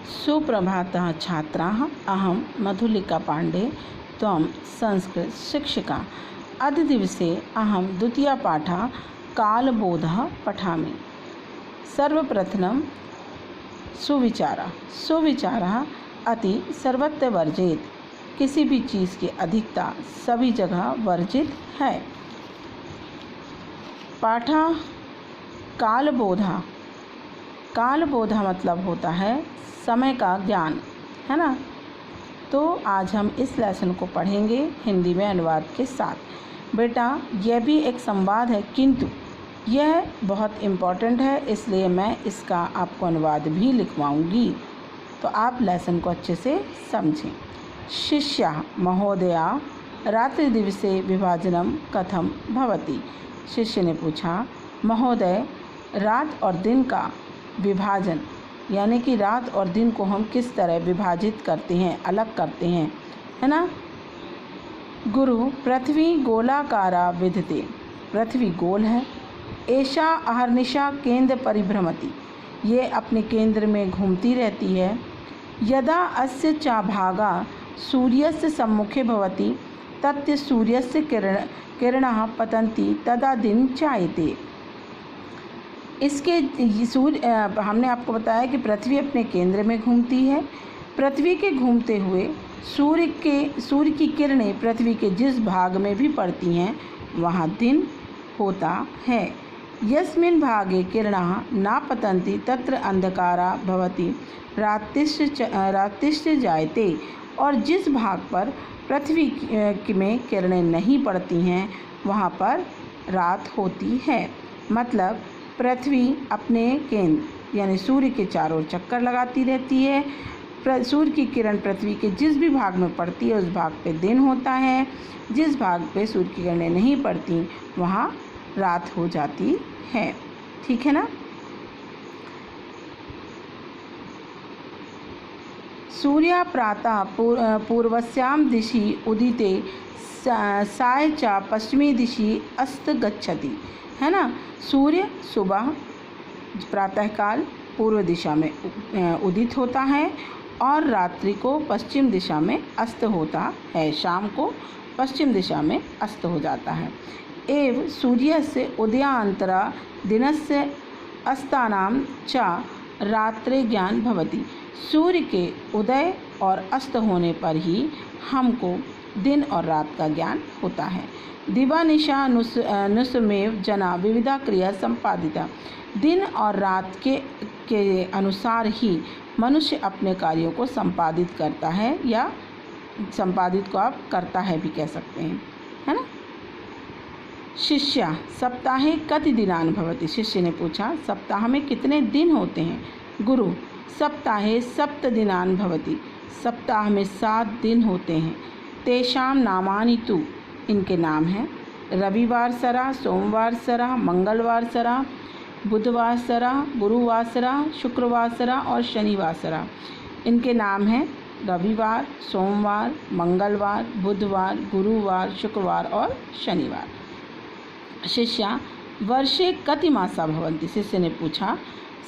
सुप्रभातः छात्राः, अहं मधुलिका पाण्डे, त्वं संस्कृतशिक्षिका। अद्य दिवसे अहं द्वितीयपाठः कालबोधः पठामि। सर्वप्रथमं सुविचारः अति सर्वत्र वर्जित। किसी भी चीज़ की अधिकता सभी जगह वर्जित है। पाठः कालबोधा मतलब होता है समय का ज्ञान, है ना। तो आज हम इस लेसन को पढ़ेंगे हिंदी में अनुवाद के साथ। बेटा, यह भी एक संवाद है, किंतु यह बहुत इम्पॉर्टेंट है, इसलिए मैं इसका आपको अनुवाद भी लिखवाऊंगी, तो आप लेसन को अच्छे से समझें। शिष्या महोदया रात्रिदिवसे विभाजनम कथम भवति। शिष्य ने पूछा, महोदय, रात और दिन का विभाजन यानी कि रात और दिन को हम किस तरह विभाजित करते हैं, अलग करते हैं, है ना। गुरु, पृथ्वी गोलाकारा विधते। पृथ्वी गोल है। एषा अहर्निशा केंद्र परिभ्रमति। ये अपने केंद्र में घूमती रहती है। यदा अस्य च भागा सूर्यस्य सम्मुखे भवति तस्य सूर्यस्य किरणः पतन्ति तदा दिन जायते। इसके हमने आपको बताया कि पृथ्वी अपने केंद्र में घूमती है। पृथ्वी के घूमते हुए सूर्य की किरणें पृथ्वी के जिस भाग में भी पड़ती हैं वहाँ दिन होता है। यस्मिन् भागे किरणाः न पतन्ति तत्र अंधकारा भवति रात्रिश्च जायते। और जिस भाग पर पृथ्वी में किरणें नहीं पड़ती हैं वहाँ पर रात होती है। मतलब पृथ्वी अपने केंद्र यानी सूर्य के चारों ओर चक्कर लगाती रहती है। सूर्य की किरण पृथ्वी के जिस भी भाग में पड़ती है उस भाग पे दिन होता है। जिस भाग पे सूर्य की किरणें नहीं पड़ती वहाँ रात हो जाती है। ठीक है ना। सूर्य प्रातः पूर्वस्यां दिशि उदिते साय च पश्चिमी दिशि अस्त गच्छति, है ना। सूर्य सुबह प्रातःकाल पूर्व दिशा में उदित होता है और रात्रि को पश्चिम दिशा में अस्त होता है। शाम को पश्चिम दिशा में अस्त हो जाता है। एव सूर्यस्य उदयान्तरा दिनस्य अस्तानां च रात्रि ज्ञान भवति। सूर्य के उदय और अस्त होने पर ही हमको दिन और रात का ज्ञान होता है। दिवानिशा नुसमेव जना विविधा क्रिया संपादिता। दिन और रात के अनुसार ही मनुष्य अपने कार्यों को संपादित करता है, या संपादित को आप करता है भी कह सकते हैं, है ना। शिष्या सप्ताहे कति दिनानि भवति। शिष्य ने पूछा, सप्ताह में कितने दिन होते हैं। गुरु, सप्ताहे 7 दिनानि भवति। सप्ताह में 7 दिन होते हैं। तेषां नामानि तु, इनके नाम हैं रविवासरा, सोमवासरा, मंगलवासरा, बुधवासरा, गुरुवासरा, शुक्रवासरा और शनिवासरा। इनके नाम हैं रविवार, सोमवार, मंगलवार, बुधवार, गुरुवार, शुक्रवार और शनिवार। शिष्या वर्षे कति मासा भवन्ति। शिष्य ने पूछा,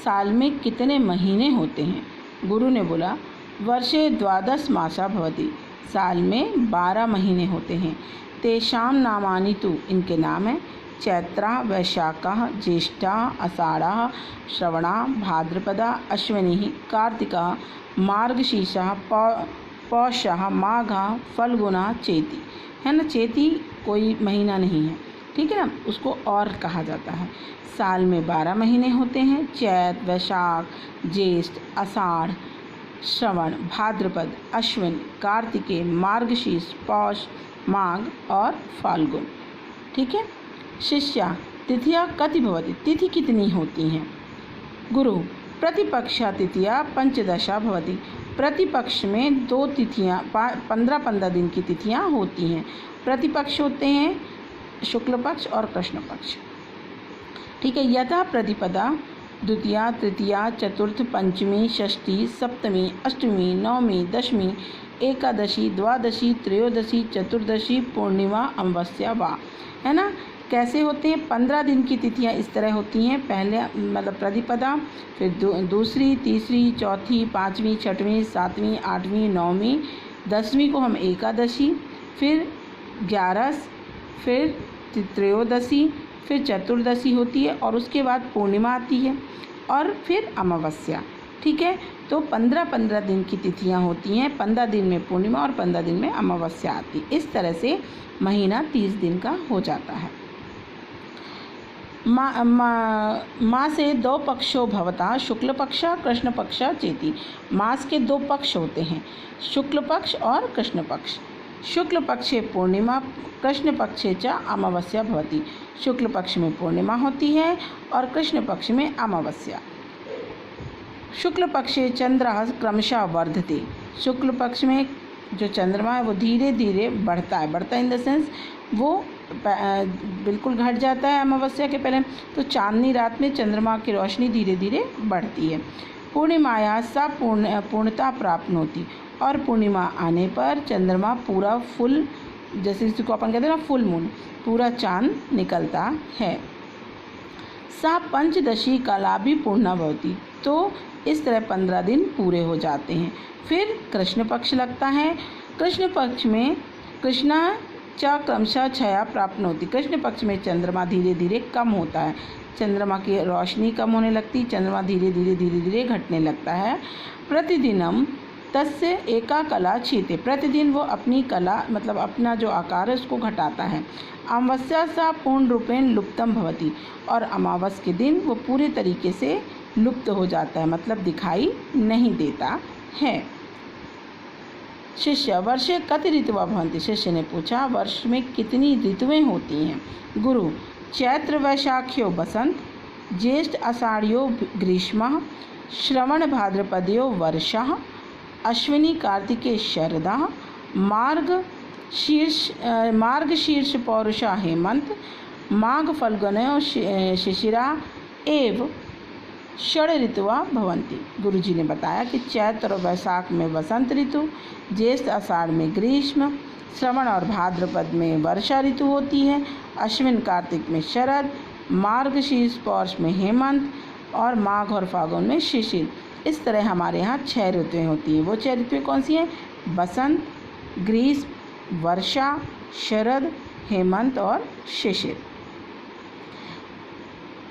साल में कितने महीने होते हैं। गुरु ने बोला, वर्षे 12 मासा भवति। साल में 12 महीने होते हैं। तेषां नामानि तु, इनके नाम हैं चैत्रा, वैशाखः, ज्येष्ठा, आषाढ़ः, श्रवणः, भाद्रपदा, अश्विनी, कार्तिकः, मार्गशीर्षः, पौषः, माघः, फल्गुनः, चेती, है ना। चेती कोई महीना नहीं है, ठीक है ना, उसको और कहा जाता है। साल में 12 महीने होते हैं। चैत, वैशाख, ज्येष्ठ, आषाढ़, श्रवण, भाद्रपद, अश्विन, कार्तिकेय, मार्गशीर्ष, पौष, माघ और फाल्गुन। ठीक है। शिष्या तिथिया कति भवति। तिथि कितनी होती हैं। गुरु, प्रतिपक्षा तिथिया 15 भवति। प्रतिपक्ष में 2 तिथियाँ 15 दिन की तिथियाँ होती हैं। प्रतिपक्ष होते हैं शुक्ल पक्ष और कृष्ण पक्ष। ठीक है। यथा प्रतिपदा द्वितीया, तृतीया, चतुर्थ, पंचमी, षष्ठी, सप्तमी, अष्टमी, नवमी, दशमी, एकादशी, द्वादशी, त्रयोदशी, चतुर्दशी, पूर्णिमा, अमावस्या वा, है ना। कैसे होते हैं? 15 दिन की तिथियां इस तरह होती हैं। पहले मतलब प्रतिपदा, फिर दूसरी, तीसरी, चौथी, पाँचवीं, छठवीं, सातवीं, आठवीं, नौवीं, 10वीं को हम एकादशी, फिर 11, फिर त्रयोदशी, फिर चतुर्दशी होती है और उसके बाद पूर्णिमा आती है और फिर अमावस्या। ठीक है, तो 15-15 दिन की तिथियां होती हैं। 15 दिन में पूर्णिमा और 15 दिन में अमावस्या आती है। इस तरह से महीना 30 दिन का हो जाता है। माँ से 2 पक्षो भवता शुक्ल पक्ष कृष्ण पक्ष चेति। मास के 2 पक्ष होते हैं, शुक्ल पक्ष और कृष्ण पक्ष। शुक्ल पक्षे पूर्णिमा, कृष्ण पक्षे च अमावस्या भवति। शुक्ल पक्ष में पूर्णिमा होती है और कृष्ण पक्ष में अमावस्या। शुक्ल पक्षे चंद्रः क्रमशः वर्धते। शुक्ल पक्ष में जो चंद्रमा है वो धीरे धीरे बढ़ता है इन द सेंस वो बिल्कुल घट जाता है अमावस्या के पहले। तो चांदनी रात में चंद्रमा की रोशनी धीरे धीरे बढ़ती है। पूर्णिमाया सा पूर्णता प्राप्त होती, और पूर्णिमा आने पर चंद्रमा पूरा फुल, जैसे जिसको अपन कहते हैं ना फुल मून, पूरा चांद निकलता है। सा पंचदशी कला भी पूर्णा भवती। तो इस तरह 15 दिन पूरे हो जाते हैं। फिर कृष्ण पक्ष लगता है। कृष्ण पक्ष में कृष्णा च क्रमशः छया प्राप्त होती। कृष्ण पक्ष में चंद्रमा धीरे धीरे कम होता है, चंद्रमा की रोशनी कम होने लगती, चंद्रमा धीरे धीरे घटने लगता है। प्रतिदिनम तस्य एका कला छीते। प्रतिदिन वो अपनी कला मतलब अपना जो आकार है उसको घटाता है। अमावस्या सा पूर्ण रूपेण लुप्तम भवति। और अमावस के दिन वो पूरे तरीके से लुप्त हो जाता है, मतलब दिखाई नहीं देता है। शिष्य वर्षे कति ऋतुवा भवन्ति। शिष्य ने पूछा वर्ष में कितनी ऋतुएं होती हैं? गुरु चैत्र वैशाख्यो बसंत, ज्येष्ठ आषाढ़्यो ग्रीष्म, श्रवण भाद्रपदयो वर्षा, अश्विनी कार्तिके शरदा, मार्गशीर्ष पौरुषा हेमंत, माघ फल्गुनयो शिशिरा एव षड ऋतुवा भवन्ति। गुरुजी ने बताया कि चैत्र और वैशाख में वसंत ऋतु, ज्येष्ठ आषाढ़ में ग्रीष्म, श्रवण और भाद्रपद में वर्षा ऋतु होती है, अश्विन कार्तिक में शरद, मार्गशीर्ष पौष में हेमंत और माघ और फागुन में शिशिर। इस तरह हमारे यहाँ 6 ऋतुएँ होती हैं। वो 6 ऋतुएँ कौन सी हैं? बसंत, ग्रीष्म, वर्षा, शरद, हेमंत और शिशिर।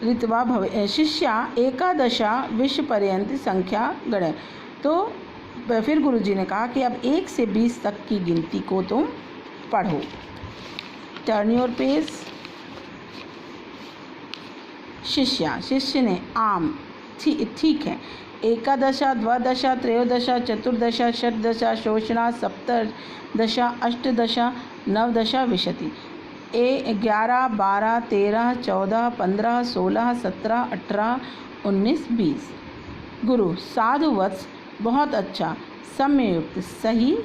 ऋतवा भव शिष्या एकादशा विश्व पर्यंत संख्या गण। तो फिर गुरुजी ने कहा कि अब 1 से 20 तक की गिनती को तुम पढ़ो। Turn your page. शिष्य ने आम ठीक है। एकादशा, द्वादशा, त्रयोदशा, चतुर्दशा, षड्दशा, षोडशा, सप्तदशा, अष्टदशा, नवदशा विशति। 11, 12, 13, 14, 15, 16, 17, 18, 19, 20। गुरु साधु वत्स, बहुत अच्छा, समयुक्त, सही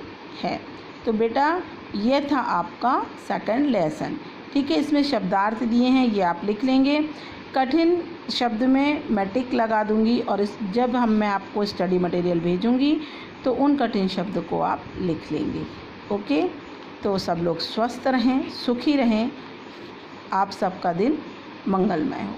है। तो बेटा ये था आपका 2nd लेसन। ठीक है, इसमें शब्दार्थ दिए हैं, ये आप लिख लेंगे। कठिन शब्द में मैं टिक लगा दूंगी और जब मैं आपको स्टडी मटेरियल भेजूंगी तो उन कठिन शब्द को आप लिख लेंगे। ओके, तो सब लोग स्वस्थ रहें, सुखी रहें। आप सबका दिन मंगलमय हो।